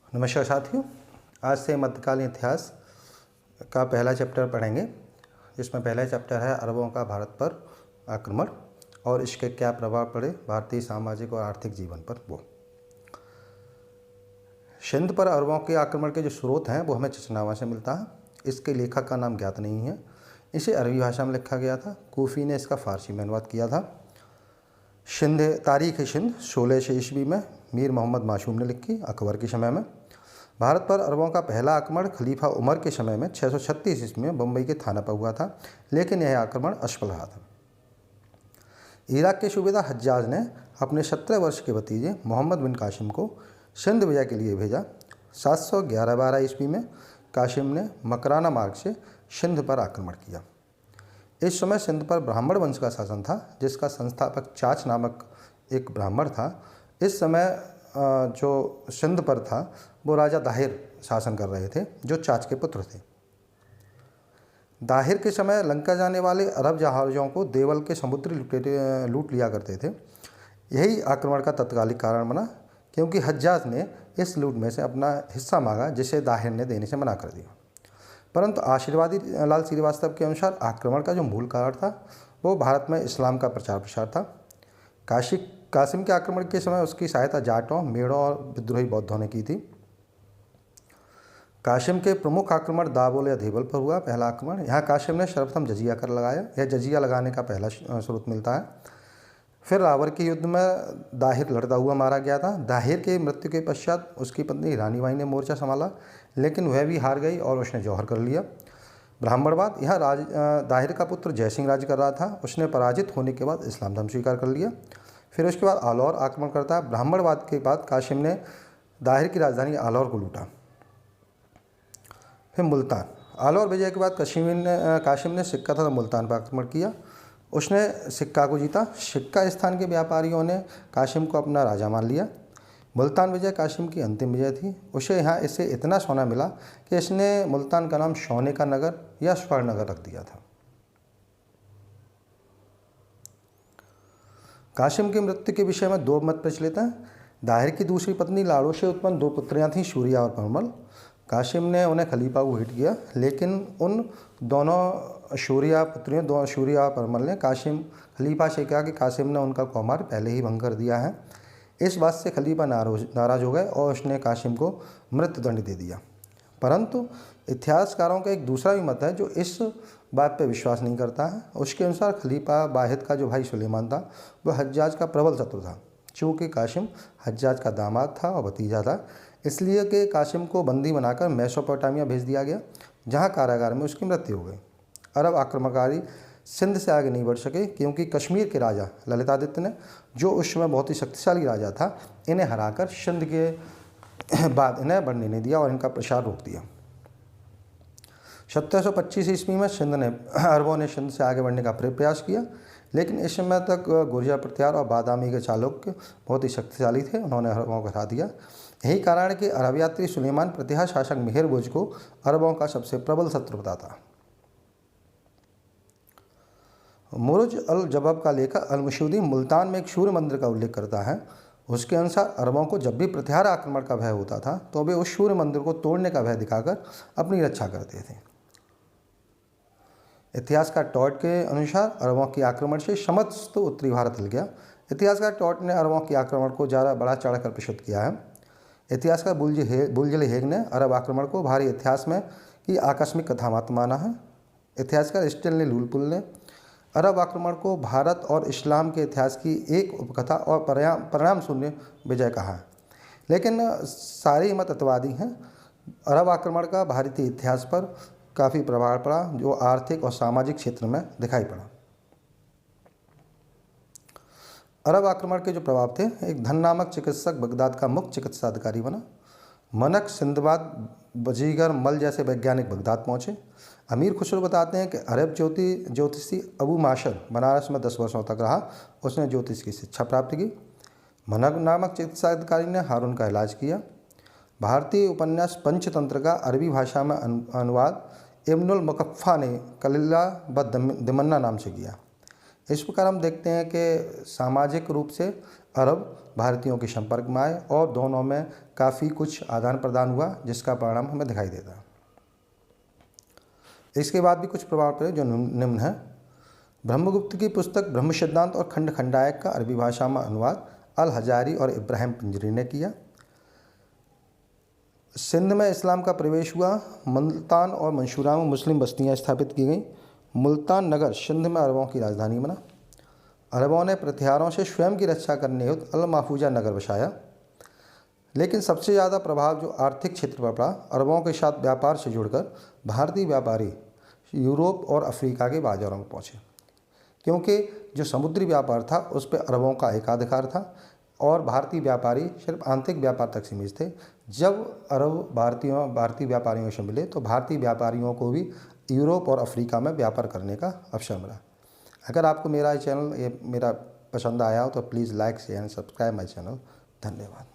नमस्कार साथियों, आज से मध्यकालीन इतिहास का पहला चैप्टर पढ़ेंगे, जिसमें पहला चैप्टर है अरबों का भारत पर आक्रमण और इसके क्या प्रभाव पड़े भारतीय सामाजिक और आर्थिक जीवन पर। वो सिंध पर अरबों के आक्रमण के जो स्रोत हैं वो हमें चचनामा से मिलता है। इसके लेखक का नाम ज्ञात नहीं है। इसे अरबी भाषा में लिखा गया था। कूफी ने इसका फारसी में अनुवाद किया था। सिंध तारीख सिंध 1600 ईस्वी में मीर मोहम्मद मासूम ने लिखी। अकबर के समय में भारत पर अरबों का पहला आक्रमण खलीफा उमर के समय में 636 ईस्वी में बम्बई के थाना पर हुआ था, लेकिन यह आक्रमण असफल रहा था। इराक के सूबेदार हज्जाज ने अपने 17 वर्ष के भतीजे मोहम्मद बिन कासिम को सिंध विजय के लिए भेजा। 711-12 ईस्वी में कासिम ने मकराना मार्ग से सिंध पर आक्रमण किया। इस समय सिंध पर ब्राह्मण वंश का शासन था, जिसका संस्थापक चाच नामक एक ब्राह्मण था। इस समय जो सिंध पर था वो राजा दाहिर शासन कर रहे थे, जो चाच के पुत्र थे। दाहिर के समय लंका जाने वाले अरब जहाज़ों को देवल के समुद्री लूट लिया करते थे। यही आक्रमण का तत्कालिक कारण बना, क्योंकि हज्जाज ने इस लूट में से अपना हिस्सा मांगा, जिसे दाहिर ने देने से मना कर दिया। परंतु आशीर्वादी लाल श्रीवास्तव के अनुसार आक्रमण का जो मूल कारण था वो भारत में इस्लाम का प्रचार प्रसार था। कासिम के आक्रमण के समय उसकी सहायता जाटों, मेड़ों और विद्रोही बौद्धों ने की थी। कासिम के प्रमुख आक्रमण दाबोल या देवल पर हुआ। पहला आक्रमण यहाँ कासिम ने सर्वप्रथम जजिया कर लगाया। यह जजिया लगाने का पहला स्रोत मिलता है। फिर रावर के युद्ध में दाहिर लड़ता हुआ मारा गया था। दाहिर के मृत्यु के पश्चात उसकी पत्नी रानी बाई ने मोर्चा संभाला, लेकिन वह भी हार गई और उसने जौहर कर लिया। ब्राह्मणवाद, यहाँ दाहिर का पुत्र जयसिंह राज कर रहा था। उसने पराजित होने के बाद इस्लाम धर्म स्वीकार कर लिया। फिर उसके बाद आलौर आक्रमण करता है। ब्राह्मणवाद के बाद कासिम ने दाहिर की राजधानी आलौर को लूटा। फिर मुल्तान, आलौर विजय के बाद कासिम ने सिक्का तथा मुल्तान पर आक्रमण किया। उसने सिक्का को जीता। सिक्का स्थान के व्यापारियों ने कासिम को अपना राजा मान लिया। मुल्तान विजय कासिम की अंतिम विजय थी। उसे यहाँ इससे इतना सोना मिला कि इसने मुल्तान का नाम सोने का नगर या स्वर्ण नगर रख दिया था। कासिम की मृत्यु के विषय में दो मत प्रचलित हैं। दाहिर की दूसरी पत्नी लाड़ो से उत्पन्न दो पुत्रियां थीं, शूरिया और परमल। कासिम ने उन्हें खलीफा को हिट किया, लेकिन उन दोनों शूरिया और परमल ने खलीफा से कहा कि कासिम ने उनका कौमार पहले ही भंग कर दिया है। इस बात से खलीफा नाराज हो गए और उसने कासिम को मृत्युदंड दे दिया। परंतु इतिहासकारों का एक दूसरा भी मत है जो इस बात पर विश्वास नहीं करता है। उसके अनुसार खलीफा वाहिद का जो भाई सुलेमान था वह हज्जाज का प्रबल शत्रु था। चूँकि कासिम हज्जाज का दामाद था और भतीजा था, इसलिए कि कासिम को बंदी बनाकर मेसोपोटामिया भेज दिया गया, जहाँ कारागार में उसकी मृत्यु हो गई। अरब आक्रमणकारी सिंध से आगे नहीं बढ़ सके, क्योंकि कश्मीर के राजा ललितादित्य ने, जो उस समय बहुत ही शक्तिशाली राजा था, इन्हें हराकर सिंध के बाद इन्हें बढ़ने नहीं दिया और इनका प्रसार रोक दिया। 1725 ईस्वी में अरबों ने सिंध से आगे बढ़ने का प्रयास किया, लेकिन इस समय तक गुर्जर प्रत्यार और बादामी के चालुक्य बहुत ही शक्तिशाली थे। उन्होंने अरबों को हरा दिया। यही कारण है कि अरब यात्री सुलेमान प्रतिहा शासक मेहरबुज को अरबों का सबसे प्रबल शत्रु बताता। मुरुज अल जबब का लेखक अल-मशूदी मुल्तान में एक सूर्य मंदिर का उल्लेख करता है। उसके अनुसार अरबों को जब भी प्रत्याहार आक्रमण का भय होता था तो वे उस सूर्य मंदिर को तोड़ने का भय दिखाकर अपनी रक्षा करते थे। इतिहासकार टॉड के अनुसार अरबों के आक्रमण से समस्त उत्तरी भारत हिल गया। इतिहासकार टॉड ने अरबों के आक्रमण को ज़्यादा बड़ा चढ़कर प्रस्तुत किया है। इतिहासकार बुलजल हेग ने अरब आक्रमण को भारी इतिहास में की आकस्मिक कथा मात्र माना है। इतिहासकार स्टेनली लुलपुल ने अरब आक्रमण को भारत और इस्लाम के इतिहास की एक उपकथा और परिणाम शून्य विजय कहा है। लेकिन सारे मत अतवादी हैं। अरब आक्रमण का भारतीय इतिहास पर काफ़ी प्रभाव पड़ा, जो आर्थिक और सामाजिक क्षेत्र में दिखाई पड़ा। अरब आक्रमण के जो प्रभाव थे, एक धन नामक चिकित्सक बगदाद का मुख्य चिकित्सा अधिकारी बना। मनक, सिंदबाद, बजीगर, मल जैसे वैज्ञानिक बगदाद पहुँचे। अमीर खुसरो बताते हैं कि अरब ज्योतिषी अबू माशर बनारस में 10 वर्षों तक रहा। उसने ज्योतिष की शिक्षा प्राप्त की। मनक नामक चिकित्सा अधिकारी ने हारून का इलाज किया। भारतीय उपन्यास पंचतंत्र का अरबी भाषा में अनुवाद इब्नुल मुकफ्फा ने कलिला ब दिमन्ना नाम से किया। इस प्रकार हम देखते हैं कि सामाजिक रूप से अरब भारतीयों के संपर्क में आए और दोनों में काफ़ी कुछ आदान प्रदान हुआ, जिसका परिणाम हमें दिखाई देता है। इसके बाद भी कुछ प्रभाव पड़े जो निम्न है। ब्रह्मगुप्त की पुस्तक ब्रह्म सिद्धांत और खंड खंडायक का अरबी भाषा में अनुवाद अल हजारी और इब्राहिम पिंजरी ने किया। सिंध में इस्लाम का प्रवेश हुआ। मुल्तान और मंशूरा में मुस्लिम बस्तियां स्थापित की गईं। मुल्तान नगर सिंध में अरबों की राजधानी बना। अरबों ने प्रतिहारों से स्वयं की रक्षा करने हेतु अल महफूजा नगर बसाया। लेकिन सबसे ज़्यादा प्रभाव जो आर्थिक क्षेत्र पर पड़ा, अरबों के साथ व्यापार से जुड़कर भारतीय व्यापारी यूरोप और अफ्रीका के बाज़ारों में पहुँचे, क्योंकि जो समुद्री व्यापार था उस पर अरबों का एकाधिकार था और भारतीय व्यापारी सिर्फ आंतरिक व्यापार तक सीमित थे। जब अरब भारतीय व्यापारियों से मिले तो भारतीय व्यापारियों को भी यूरोप और अफ्रीका में व्यापार करने का अवसर मिला। अगर आपको मेरा चैनल मेरा पसंद आया हो तो please like share and subscribe my channel. धन्यवाद।